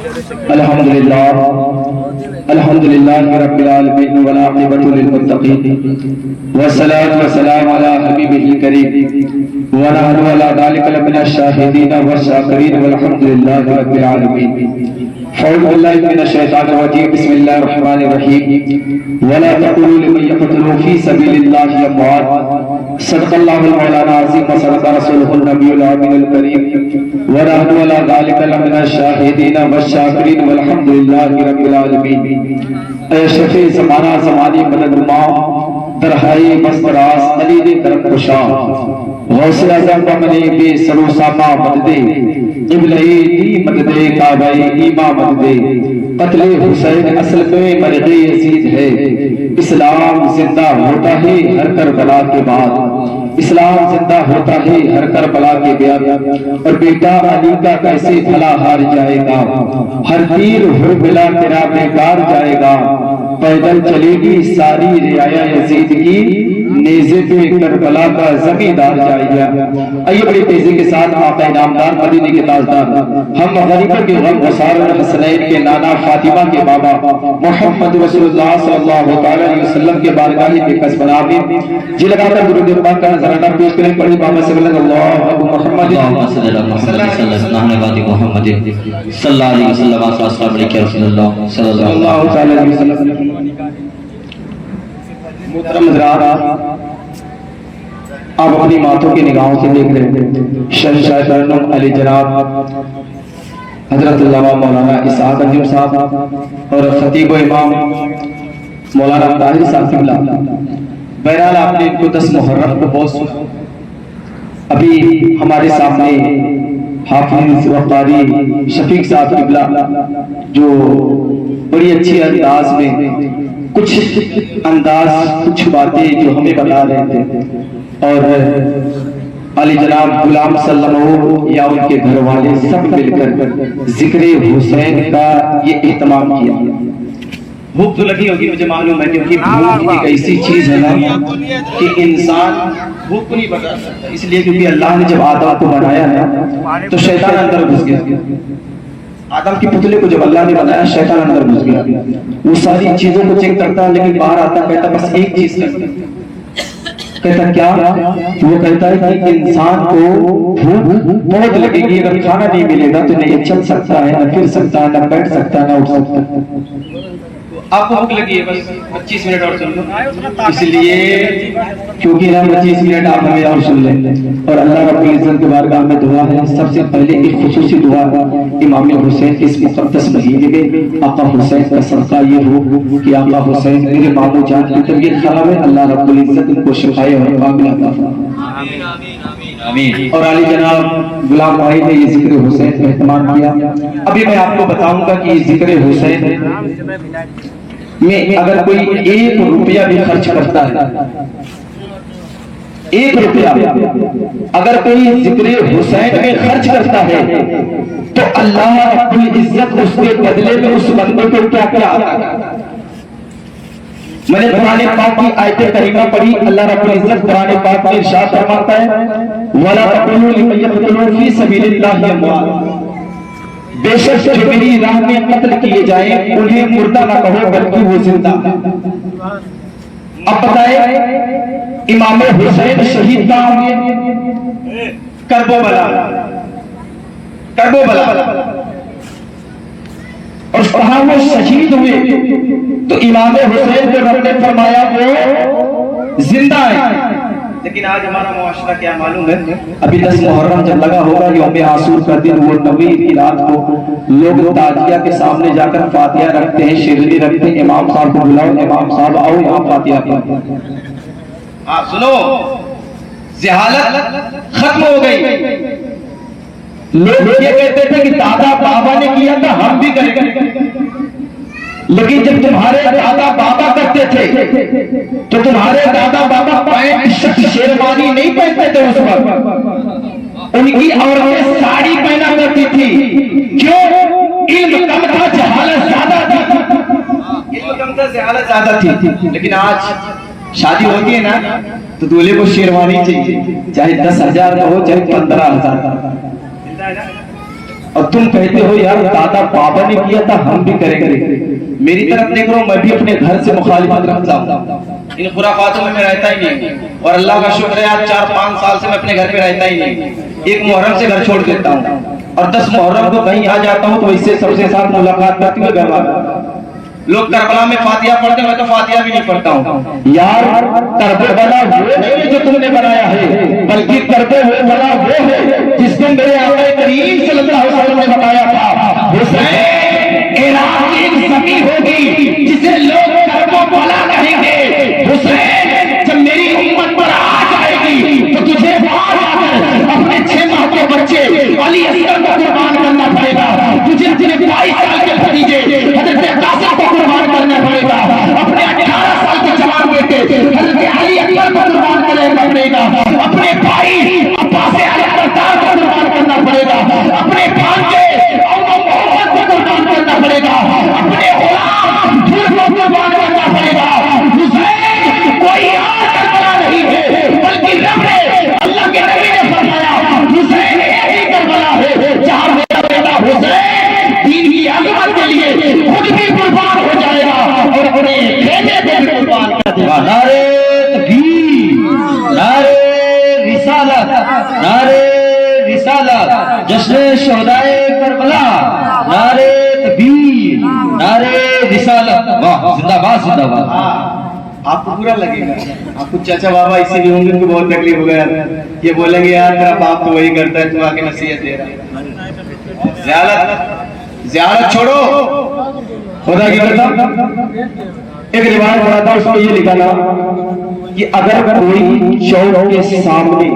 الحمدللہ رب العالمین والعاقبۃ للمتقین والصلاة والسلام علی حبیبہ الکریم ونحن علی ذلک لمن الشاہدین والشاکرین والحمدللہ رب العالمین. اعوذ باللہ من الشیطان الرجیم. بسم اللہ الرحمن الرحیم. ولا تقولوا لمن يقتل في سبيل الله اموات. صدق اللہ مولانا العظیم وصدق رسولہ النبی الامین الکریم ونحن علی ذلک لمن الشاہدین والشاکرین والحمدللہ رب العالمین. اے شفیع زمانہ زمانی مدد نما درہائی بستراس علی کرم کشا غوث اعظم بمنی بے سرو ساما مددے قبلہی دی مددے کعبہ ایما مددے. قتل حسین اصل میں مرغ یزید ہے. اسلام زندہ ہوتا ہے ہر کربلا کے بعد. اسلام زندہ ہوتا ہے ہر کربلا کے بعد. اور بیٹا علی کا کیسے بھلا ہار جائے گا. ہر تیر ہو بلا تیرا بیکار جائے گا. پیدل چلے گی ساری رعایا یزید کی نیزے پہ کربلا کا زمیندار جائے گا. آئیے بڑی تیزی کے ساتھ آقا انعامدار مدینے کے تاجدار ہم غریبہ کے غم غسار حسنین کے نانا فاطمہ کے بابا محمد رسول اللہ صلی اللہ علیہ وسلم کے بارگاہ کے قصب نامی جی لگا کر درود پاک کا نذرانہ پیش کریں. پڑھی بابا صلی اللہ ابو محمد صلی اللہ علیہ وسلم السلام علیکم رسول اللہ صلی اللہ علیہ وسلم. محترم حضرات آپ اپنی ماتوں کی نگاہوں سے دیکھ رہے ہیں شہنشاہ ترنم علی جناب حضرت علامہ مولانا اسحاق انجم صاحب اور خطیب و امام مولانا طاہر صاحب قبلہ. بہرحال آپ نے ان کو 10 محرم کو بہت سنا. ابھی ہمارے سامنے حافظ و قاری شفیق صاحب قبلہ جو بڑی اچھی انداز میں کچھ باتیں جو ہمیں بتا رہے تھے اور علی جناب غلام سلمہ یا ان کے گھر والے سب مل کر ذکر حسین کا یہ اہتمام کیا. بھوک تو لگی ہوگی مجھے معلوم ہے کیونکہ بھوک ایک ایسی چیز ہے نا کہ انسان بھوک کو نہیں بتا سکتا. اس لیے کیونکہ اللہ نے جب آدم کو بنایا نا تو شیطان اندر گھس گیا. آدم کی پتلے کو جب اللہ نے بنایا شیطان اندر گھس گیا. وہ ساری چیزوں کو چیک کرتا لیکن باہر آتا کہتا بس ایک چیز کرتا. کہتا کیا؟ وہ کہتا ہے کہ انسان کو بھوک بہت لگے گی. اگر کھانا نہیں ملے گا تو نہ یہ چل سکتا ہے نہ پھر سکتا ہے نہ بیٹھ سکتا ہے نہ اٹھ سکتا ہے. آپ کو بھوک لگی ہے بس 25 منٹ اور سن لو. اس لیے کیونکہ نا 25 منٹ آپ ہمیں اور سن لیں. اور اللہ رب العزت کے بارگاہ میں دعا ہے. سب سے پہلے ایک خصوصی دعا امام حسین کے اس مقدس مہینے میں آقا حسین کا صدقہ یہ ہو کہ آقا حسین میرے مامو جان کی طبیعت خراب ہے. اللہ رب العزت ان کو شفائے اور کامل عطا فرمائے. اور علی جناب غلام واحد نے یہ ذکر حسین کا اہتمام کیا. ابھی میں آپ کو بتاؤں گا کہ یہ ذکر حسین میں اگر کوئی 1 روپیہ بھی خرچ کرتا ہے 1 روپیہ اگر کوئی ذکر حسین میں خرچ کرتا ہے تو اللہ رب العزت اس کے بدلے میں اس بندے کو کیا کیا عطا کرتا ہے. میں نے قرآن پاک کی آیت کریمہ پڑھی. اللہ رب العزت قرآن پاک میں ارشاد فرماتا ہے وَلَا تَقُولُوا لِمَن يَقْتُلُ فِي سَبِيلِ اللَّهِ أَمْوَاتٌ. بے شک جو میری راہ میں قتل کیے جائیں انہیں مردہ نہ کہو بلکہ وہ زندہ. اب بتائیں امام حسین شہید کہاں ہوئے؟ کربلا. اور کہاں وہ شہید ہوئے تو امام حسین کو رب نے فرمایا وہ زندہ ہے. لیکن آج ہمارا معاشرہ کیا معلوم ہے. ابھی 10 محرم جب لگا ہوگا یوم عاشور کا دن وہ نویر کی رات کو لوگ تاجیہ کے سامنے جا کر فاتحہ رکھتے ہیں شیرنی رکھتے ہیں. امام صاحب کو بلاؤ امام صاحب آؤ یہاں فاتحہ پڑھو. آپ سنو جہالت ختم ہو گئی. لوگ یہ کہتے تھے کہ دادا بابا نے کیا تھا ہم بھی کریں گے. لیکن جب تمہارے دادا بابا کرتے تھے تو تمہارے دادا بابا پینٹ شرٹ شیروانی نہیں پہنتے تھے. اس وقت ان کی عورتیں ساڑی پہنا کرتی تھی. کیوں؟ علم کم تھا جہالت زیادہ تھی. علم کم تھا جہالت زیادہ تھی. لیکن آج شادی ہوتی ہے نا تو دولہے کو شیروانی چاہیے چاہے 10,000 کا ہو چاہے 15,000 کا. اور تم کہتے ہو یار دادا بابا نے کیا تھا ہم بھی کریں گے. میری طرف دیکھ رہا ہوں میں بھی اپنے گھر سے مخالفت رکھتا ہوں, ان خرافاتوں میں رہتا ہی نہیں, اور اللہ کا شکر ہے آج 4-5 سال سے میں اپنے گھر پہ رہتا ہی نہیں. ایک محرم سے گھر چھوڑ دیتا ہوں اور 10 محرم کو کہیں آ جاتا ہوں تو اس سے سب سے ساتھ ملاقات کرتے ہوئے گھر آتا. لوگ کربلا میں فاتحہ پڑھتے ہیں, میں تو فاتحہ بھی نہیں پڑھتا ہوں. یار کربلا وہ نہیں جو تم نے بنایا ہے, بلکہ کربلا وہ ہے جس کو میرے آقا کریم صلی اللہ علیہ وسلم نے بتایا تھا. حسین عراق کی ایک زمین ہوگی جسے لوگ کربلا کہیں گے. حسین جب میری امت پر آ جائے گی تو تجھے وہاں جا کر اپنے 6 ماہ کے بچے علی اصغر کو قربان کرنا پڑے گا. تجھے اپنے 22 سال کے بھتیجے حضرت قاسم کو قربان کرنا پڑے گا. اپنے 18 سال کے جوان بیٹے حضرت علی اکبر کو قربان کرنا پڑے گا. اپنے بھائی عباس اکبر کو قربان کرنا پڑے گا. اپنے بھانجے محمد کو قربان کرنا پڑے گا. اپنے غلام کو قربان کرنا پڑے گا. حسین کوئی اور کربلا نہیں ہے بلکہ رب نے, اللہ کے نبی نے فرمایا حسین یہی کربلا ہے جہاں میرا بیٹا حسین دین کی عظمت کے لیے خود بھی قربان ہو جائے گا اور اپنے بیٹے کو بھی قربان کر دے گا. نعرے تکبیر, نعرے رسالت, نعرے رسالت, جشن شہدائے کربلا, نعرے تکبیر, نعرے رسالت. واہ زندہ باد, زندہ باد. آپ کو برا لگے گا, آپ کو چاچا بابا اسی لیے ہوں گے کو بہت تکلیف ہو گیا, یہ بولیں گے یار تیرا باپ تو وہی کرتا ہے, تو آ کے نصیحت دے رہا ہے. زیارت چھوڑو, خدا کی قسم. ایک روایت پڑھا تھا, اس میں یہ لکھا تھا کہ اگر کوئی چوک کے سامنے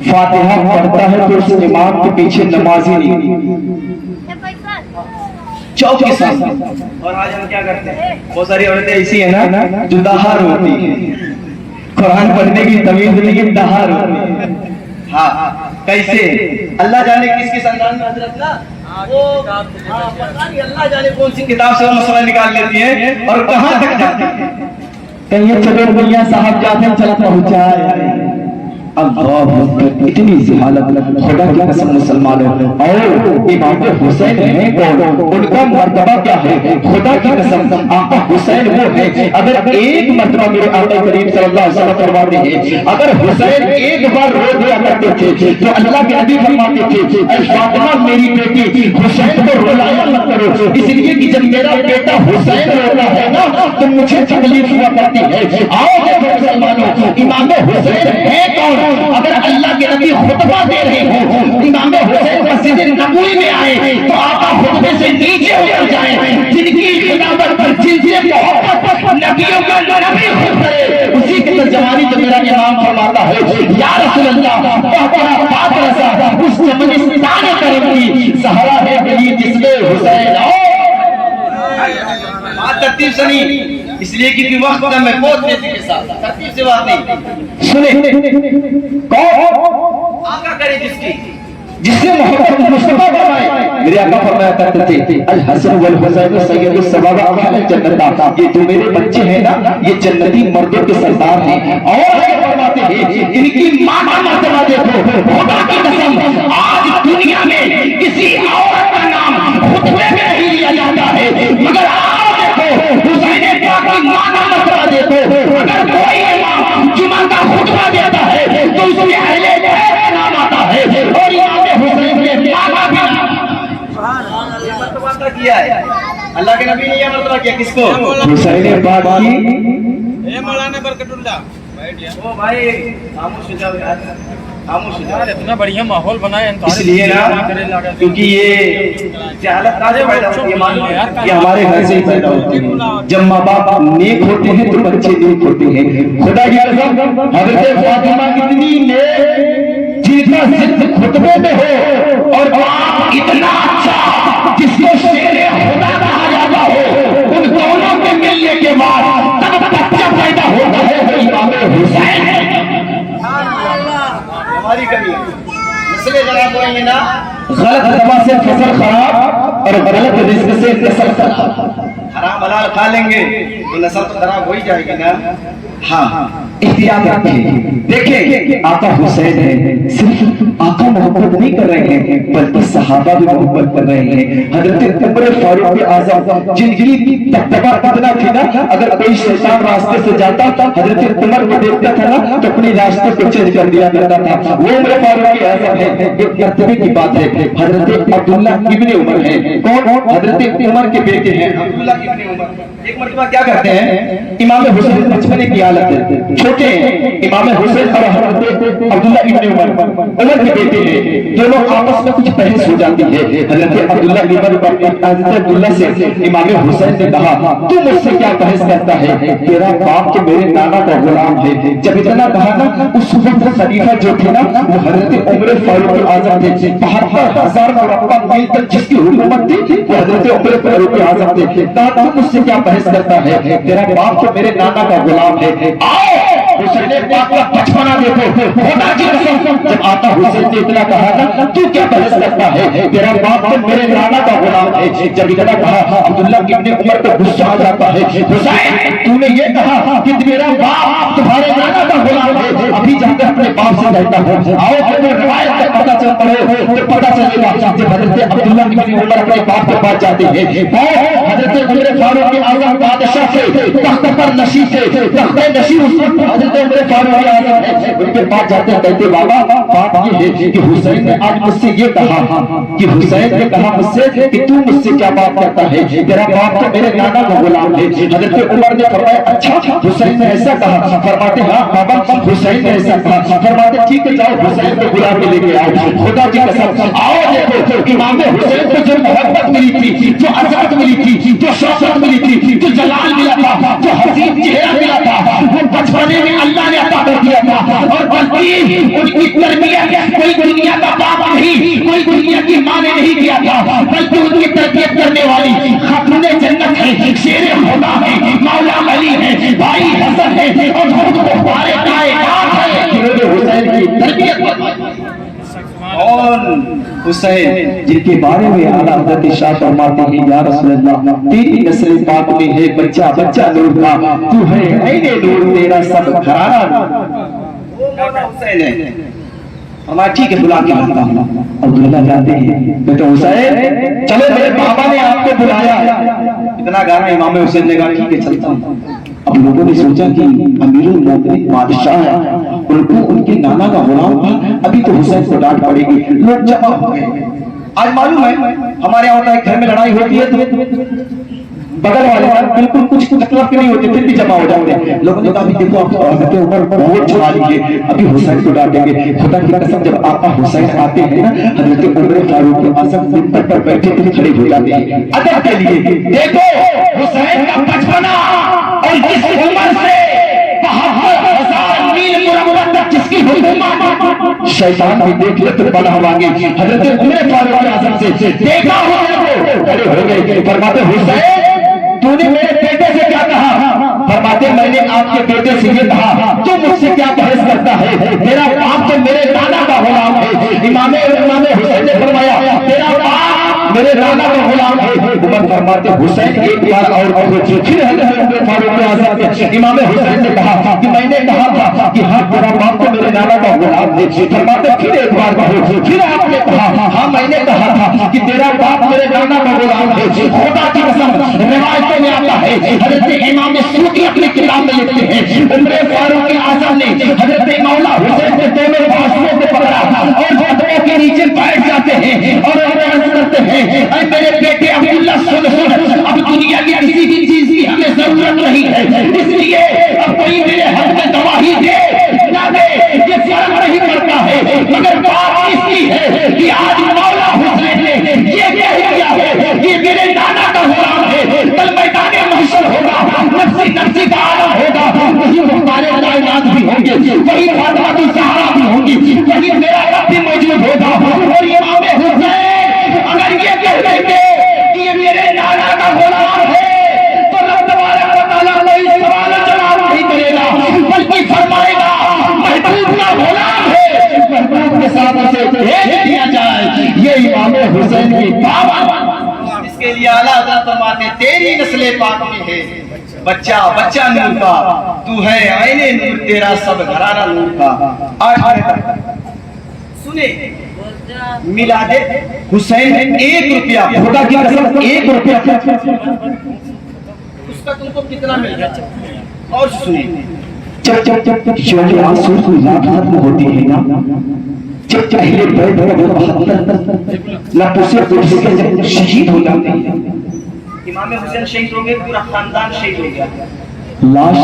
فاتحہ پڑھتا ہے تو اس امام کے پیچھے نمازی نہیں. چوک کے سامنے. اور آج ہم کیا کرتے ہیں, بہت ساری عورتیں ایسی ہیں نا جو دہار ہوتی ہیں, قرآن پڑھنے کی تمیز نہیں ہے, دہار ہوتی ہیں. ہاں کیسے اللہ جانے کس کس انداز میں حضرت نا وہ پتہ نہیں اللہ جانے کون سی کتاب سے وہ مسئلہ نکال لیتی ہیں اور کہاں تک جاتی ہیں. کہیں چلو میاں صاحب جاتے ہیں چلا پہنچائے. اللہ اتنی زہالت, خدا کی قسم مسلمانوں. اور امام حسین ہیں کون, ان کا مرتبہ کیا ہے, خدا کی قسم آقا حسین وہ ہے. اگر ایک مرتبہ میرے آقا کریم صلی اللہ علیہ وسلم فرماتے ہیں اگر حسین ایک بار رو دیا کرتے تھے تو اللہ کے نبی فرماتے تھے اے فاطمہ میری بیٹی حسین کو رلایا مت کرو, اس لیے کہ جب میرا بیٹا حسین روتا ہے نا تو مجھے تکلیف ہوا کرتی ہے. آؤ دیکھو مسلمانوں, امام حسین ہے کون. اگر اللہ کے نبی خطبہ دے رہے ہوں, امام حسین مسجد نبوی میں آئے تو آقا خطبے سے نیچے اتر جائیں. جن کی خلافت پر جن سے محبت نبیوں کا نبی خود کرے, اسی کی ترجمانی جو میرا امام فرماتا ہے یا رسول اللہ بہترا بات رسا اس چمنستان کرم کی سہارا ہے گلی جس میں حسین. بات ترتیب سنی, اس لیے کہ وقت کا میں بہت تیزی کے ساتھ ترتیب سے بات نہیں سنیں. کون آقا کرے جس سے محبت مصطفیٰ فرمائے. میرے آقا فرمایا کرتے تھے الحسن والحسین سید الصحابہ اہل الجنت, یہ جو میرے بچے ہیں نا یہ جنتی مردوں کے سردار ہیں. اور فرماتے ہیں ان کی ماں کا مرتبہ دیکھو, خدا کی قسم آج دنیا میں کسی عورت کا نام خطبے میں نہیں لیا جاتا ہے, مگر آج دیکھو حسین پاک کی ماں کا مرتبہ دیکھو. اگر کوئی امام جمعہ کا خطبہ دیتا ہے تو اس میں اہل بیت کا نام آتا ہے, اور امام حسین نے ماں کا بھی مرتبہ کیا ہے. اللہ کے نبی نے یہ مرتبہ کیا کس کو, حسین پاک کی. اے مولانا برکت اللہ او بھائی خاموش ہو جاؤ یار, خاموش ہو جاؤ. اتنا بڑھیا ماحول بنایا اس لیے نا کیونکہ یہ جہالت کہاں سے پیدا ہوتی ہے, یہ ہمارے گھر سے ہی پیدا ہوتی ہے. جب ماں باپ نیک ہوتے ہیں تو بچے نیک ہوتے ہیں. خدا کی قسم حضرت فاطمہ اتنی نیک جن کا ذکر خطبے میں ہو, اور باپ اتنا اچھا جس کو شیر خدا کہا جاتا ہو, ان دونوں کے ملنے کے بعد تب بچہ پیدا ہوتا ہے وہ امام حسین ہے. ہماری کمی مسئلے جناب ہوئے ہیں نا, غلط دوا سے فصل خراب اور غلط رزق سے نسل خراب. حرام حلال کھا لیں گے تو نسل تو خراب ہو ہی جائے گی نا. ہاں احتیاط رکھیں. دیکھیں آقا حسین ہے، صرف آقا محبت نہیں کر رہے ہیں بلکہ صحابہ بھی محبت کر رہے ہیں. حضرت عمر فاروق اعظم جن کی دبدبہ اتنا تھی نا، اگر کوئی شیطان راستے سے جاتا حضرت عمر کو دیکھتا تھا نا تو اپنے راستے کو چینج کر دیا کرتا تھا. وہ عمر فاروق اعظم ہے. ایک مرتبے کی بات ہے، حضرت عبداللہ ابن عمر ہے. کون؟ حضرت عمر کے بیٹے ہیں عبداللہ ابن عمر. ایک مرتبہ کیا کرتے ہیں، امام حسین بچپنے کی حالت ہے، چھوٹے ہیں. امام حسین اور حضرت عبداللہ ابن عمر کے بیٹے ہیں، دونوں آپس میں کچھ بحث ہو جاتی ہے. حضرت عبداللہ سے امام حسین نے کہا تو مجھ سے کیا بحث کرتا ہے، تیرا باپ تو میرے نانا کا غلام ہے. جب اتنا کہا نا، اس وقت خلیفہ جو تھے نا وہ حضرت عمر فاروق اعظم تھے. 72,000 مربع میل تک جس کی حکومت تھی وہ حضرت عمر فاروق اعظم تھے. تو مجھ سے کیا بحث کرتا ہے، تیرا باپ تو میرے نانا کا غلام ہے. حسین پاک کا بچپنا دیکھو، خدا کی قسم جب آقا حسین نے اتنا کہا نا تو کیا بحث کرتا ہے، تیرا باپ تو میرے نانا کا غلام ہے. جب اتنا کہا عبداللہ ابن عمر کو غصہ آ جاتا ہے، حسین تو نے یہ کہا کہ میرا باپ تمہارے نانا کا غلام ہے، ابھی جا کر اپنے باپ سے کہتا ہوں. آؤ تمہیں روایت کا پتہ چل پڑے تو پتہ چلے گا. جب حضرت عبداللہ ابن عمر اپنے باپ کے پاس جاتے ہیں، حضرت عمر فاروق اعظم بادشاہ سے تخت پر نشی سے تخت نشی اس وقت حضرت عمر فاروق اعظم ہے، ان کے پاس جاتے ہیں. کہتے بابا بات یہ ہے کہ حسین نے آج مجھ سے یہ کہا کہ حسین نے کہا مجھ سے کہ تو مجھ سے کیا بات کرتا ہے، تیرا باپ تو میرے نانا کا غلام ہے. حضرت عمر نے فرمایا اچھا حسین نے ایسا کہا؟ فرماتے ہاں بابا حسین نے ایسا کہا. فرماتے ٹھیک ہے جاؤ حسین کو بلا کے لے کے آؤ. خدا کی قسم آؤ دیکھو امام حسین کو جو محبت ملی تھی، جو عظمت ملی تھی، جو شوقت ملی تھی، جو جلال ملا تھا، جو حسین چہرہ ملا تھا، وہ بچپنے میں اللہ نے عطا کر دیا تھا. اور بلکہ ان کی تربیت کوئی دنیا کا باپ نہیں، کوئی دنیا کی ماں نے نہیں کیا تھا، بلکہ ان کی تربیت کرنے والی خاتون جنت ہے، شیر خدا ہے، مولا علی ہے، بھائی حسن ہے، اور خود بخارے کائنات ہے. حسین کی تربیت اور حسین جن کے بارے میں اعلیٰ حضرت شاہ فرماتے ہیں یا رسول اللہ تیری نسل پاک میں ہے بچہ بچہ نور کا، تو ہے عین نور تیرا سب گھرانہ. حسین ہے ہمارا ٹھیک ہے بلا کے لاتا ہوں. عبداللہ جاتے ہیں بیٹا حسین چلو میرے بابا نے آپ کو بلایا. اتنا گانا امام حسین نے کہا ٹھیک ہے چلتا ہوں. اب لوگوں نے سوچا کہ امیر المومنین بادشاہ ہے، ان کو ان کے نانا کا غلام تھا، ابھی تو حسین کو ڈانٹ پڑے گی. لوگ جمع ہو گئے. آج معلوم ہے ہمارے یہاں ہوتا ہے گھر میں لڑائی ہوتی ہے تو بغل والے بالکل کچھ مطلب نہیں ہوتے پھر بھی جمع ہو جاتے ہیں. لوگوں نے کہا دیکھو آپ حضرت عمر بہت چھڑا لیے، ابھی حسین کو ڈانٹیں گے. خدا کی قسم جب آقا حسین آتے ہیں نا حضرت عمر فاروق اعظم منبر پر بیٹھے تھے کھڑے ہو جاتے ہیں ادب کے لیے. دیکھو حسین کا بچپنا اور جس عمر سے 72,000 میل مربع تک جس کی حکومت شیطان بھی دیکھ لے تو بڑا مانگے. حضرت عمر فاروق اعظم سے دیکھا ہو کھڑے ہو گئے. فرماتے حسین تو نے میرے بیٹے سے کیا کہا؟ فرماتے میں نے آپ کے بیٹے سے یہ کہا تو مجھ سے کیا بحث کرتا ہے، تیرا باپ تو میرے نانا کا غلام ہے. امام حسین نے فرمایا تیرا باپ میرے نانا کا غلام ہے. عمر فرماتے حسین ایک بار اور پھر حضرت فاروق اعظم نے امام حسین نے کہا کہ میں نے کہا تھا کہ ہاں تیرا باپ تو میرے نانا کا غلام ہے. فرماتے پھر ایک بار کہو. پھر آپ نے کہا ہاں میں نے کہا تھا کہ تیرا باپ میرے نانا کا غلام ہے. خدا کی قسم روایتوں میں آتا ہے حضرت امام سیوطی اپنی کتاب میں لکھتے ہیں عمر فاروق اعظم نے حضرت مولا حسین کے دونوں بازوؤں کو پکڑا اور قدموں کے نیچے بیٹھ جاتے ہیں اور عرض کرتے ہیں اے میرے بیٹے عبداللہ سن اب دنیا کی کسی بھی چیز کی ہمیں ضرورت نہیں ہے، اس لیے اب کوئی میرے حق میں گواہی دے نہ دے یہ فرق نہیں پڑتا ہے، مگر بات اس کی ہے کہ آج مولا حسین نے یہ کہہ دیا ہے کہ میرے نانا کا غلام ہے. کل میدان محشر ہوگا، نفسی نفسی کا عالم ہوگا، وہی مختار کائنات بھی ہوں گے، وہی فاطمہ الزہرا بھی ہوں گی، وہی میرا رب بھی موجود ہوگا. اور امام حسین اگر یہ کہہ دیں گے کہ یہ میرے نانا کا غلام ہے تو رب تبارک و تعالیٰ کوئی سوال جواب نہیں کرے گا، بلکہ فرمائے گا محبوب کا غلام ہے، محبوب کے ساتھ اسے بھیج دیا جائے. یہ امام حسین کی بابا اس کے لیے اعلیٰ حضرت فرماتے تیری نسل پاک میں ہے بچہ بچہ نور کا، تو ہے عین نور، تیرا سب گھرانہ نور کا۔ 8 سنے میلاد حسین 1 روپیہ، خدا کی قسم 1 روپیہ، اس کا تم کو کتنا مل گیا؟ اور سنیں جب یوم عاشور کو یاد میں ہوتی ہے نا، جب اہل بیت وہ 72 لفظیں قدس کے جب شہید ہو جاتے ہیں، امام حسین شہید ہو گئے، پورا خاندان شہید ہو گیا، لاش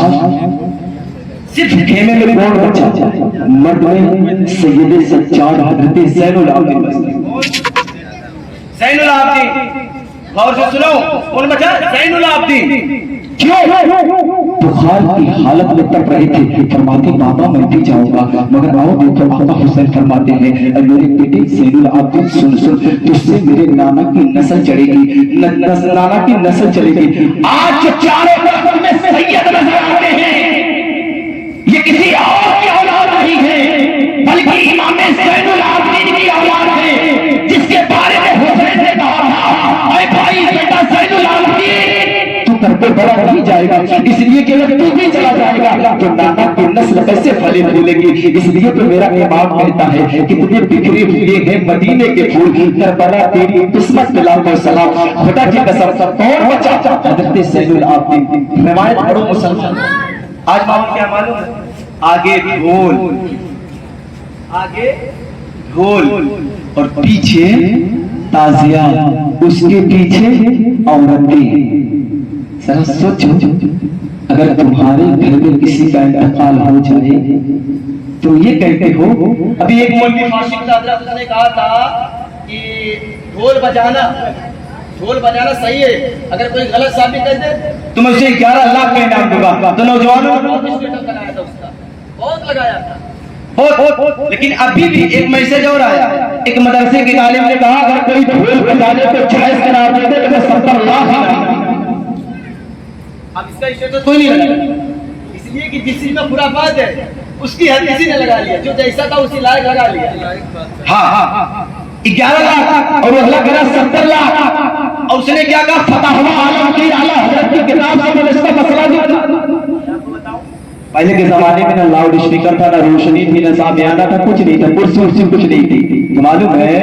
صرف خیمے میں کون بچا؟ مرد میں سید سجاد حضرت زین العابدین بچتے ہیں۔ زین العابدین، غور سے سنو، کون بچا؟ زین العابدین۔ کیوں؟ بخار کی حالت میں تڑپ رہے تھے، فرماتے بابا میں بھی جاؤں گا، مگر آؤ دیکھو آقا حسین فرماتے ہیں اے میرے بیٹے زین العابدین سن تجھ سے میرے نانا کی نسل چڑھے گی، نانا کی نسل چلے گی۔ آج جو چاروں طرف میں سید نظر آتے ہیں، یہ کسی اور کی اولاد نہیں ہے، بلکہ امام زین العابدین کی اولاد ہے، جس کے بارے میں حسین نے کہا تھا اے بھائی بیٹا زین العابدین تو کرتے بڑا نہیں جائے گا، اس لیے کہ اگر تو بھی چلا جائے گا تو نانا کی نسل کیسے پھلے پھولے گی، اس لیے تو میرا امام کہتا ہے کہ تمہیں بکھرے ہوئے ہیں مدینے کے پھول، کربلا تیری قسمت پہ لاکھوں سلام، خدا کی قسم کون بچا؟ حضرت زین العابدین۔ روایت پڑھو مسلمان، آج معلوم کیا معلوم ہے؟ آگے ڈھول، آگے ڈھول اور پیچھے تازیہ، اس کے پیچھے عورتیں۔ ذرا سوچو اگر تمہارے گھر میں کسی کا انتقال ہو جائے تو یہ کہتے ہو، ابھی ایک مولوی فاسق تھا، حضرت نے کہا تھا کہ ڈھول بجانا صحیح ہے، اگر کوئی غلط ثابت کر دے تو میں اسے 11 لاکھ کا انعام دوں گا۔ تو نوجوانوں نے بہت لگایا تھا، لیکن ابھی بھی ایک میسج اور آیا، ایک مدرسے کے عالم نے کہا اگر کوئی ڈھول بجانے کو جائز قرار دے دے تو 70 لاکھ۔ اب اس کا اسٹیٹس کوئی نہیں لگا، اس لیے کہ جس چیز میں خرافات ہے اس کی حد کسی نے لگا لیا، جو جیسا تھا اسی لائق لگا لیا۔ ہاں 11 لاکھ اور وہ اللہ کرا 70 لاکھ، اور اس نے کیا کہا؟ فتح عالم کی اعلیٰ حضرت کی کتاب سے میں اس کا مسئلہ دیا۔ پہلے کے زمانے میں نہ لاؤڈ اسپیکر تھا، نہ روشنی تھی، نہ سامیانہ تھا، کچھ نہیں تھا، کرسی کچھ نہیں تھی۔ تو معلوم ہے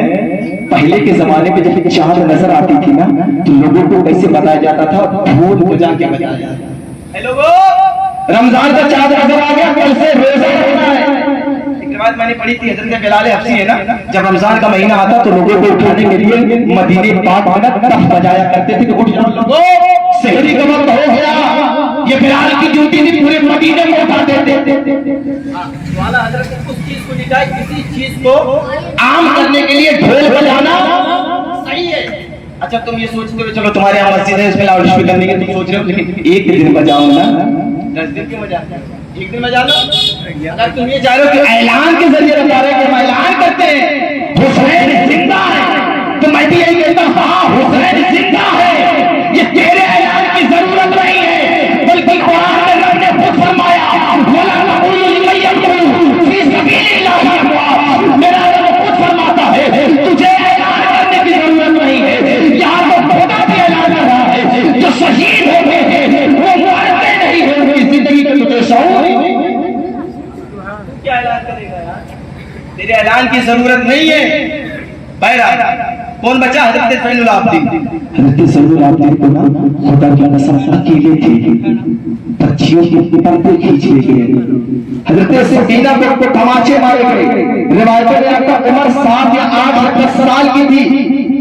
پہلے کے زمانے میں جب چاند نظر آتی تھی نا تو لوگوں کو کیسے بتایا جاتا تھا؟ ڈھول بجا کے بجایا جاتا تھا۔ رمضان کا چاند نظر آ گیا، کل سے روزہ رکھنا ہے۔ ایک روایت میں نے پڑھی تھی، حضرت بلال حبشی ہے نا، جب رمضان کا مہینہ آتا تو لوگوں کو اٹھانے کے لیے مدینے پاک میں تف بجایا کرتے تھے کہ اٹھ جاؤ لوگوں، سحری کا وقت ہو گیا۔ یہ بلال کی ڈیوٹی تھی، پورے مدینے میں اٹھاتے تھے۔ والا حضرت اس چیز کو نکال، کسی چیز کو عام کرنے کے لیے ڈھول بجانا صحیح ہے۔ اچھا تم یہ سوچتے ہو چلو تمہارے یہاں مسجد ہے اس میں لاؤڈ اسپیکر نہیں ہے، تم سوچ رہے ہو لیکن ایک دن بجاؤ نا، 10 دن کیوں بجاتے ہیں؟ ایک دن بجا لو۔ اگر تم یہ چاہ رہے ہو کہ اعلان کے ذریعے بتا رہے ہیں کہ ہم اعلان کرتے ہیں حسین زندہ ہے، تو میں بھی یہی کہتا ہوں ہاں حسین زندہ ہے، یہ تیرے اعلان کی ضرورت نہیں ہے، بلکہ قرآن میں رب نے خود فرمایا وَلَا تَقُولُوا لِمَن يَقْتُلُ فِي سَبِيلِ اللَّهِ أَمْوَاتٌ، میرا رب خود فرماتا ہے تجھے اعلان کرنے کی ضرورت نہیں ہے، یہاں تو خدا بھی اعلان کر رہا ہے جو شہید ہو گئے ہیں وہ مرتے نہیں ہیں، ان کی زندگی کا تجھے شعور نہیں۔ کیا اعلان کرے گا یار؟ تیرے اعلان کی ضرورت نہیں ہے۔ بہرحال کون بچا؟ حضرت زین العابدین۔ حضرت زین العابدین کو نا خدا کی قسم اکیلے تھے، بچیوں کے پردے کھینچ لے گئے، حضرت سکینہ کو تماچے مارے گئے۔ روایتوں میں آتا عمر 7 یا 8 یا 10 سال کی تھی۔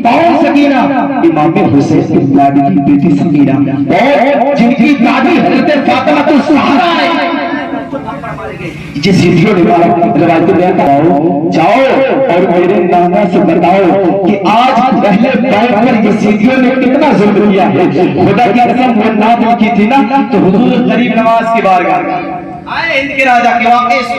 کون سکینہ؟ امام حسین کی دادی کی بیٹی سکینہ، اور جن کی دادی حضرت فاطمہ الزہرا ہے۔ جس ویڈیو روایتوں میں آتا جاؤ اور میرے نانا سے بتاؤ کہ آج اہل بیت پر یہ ویڈیو نے کتنا ظلم کیا ہے۔ خدا کی قسم وہ نہ دیکھی تھی نا تو حضور غریب نواز کی بارگاہ آئے، ہند کے راجا کے واقعے سے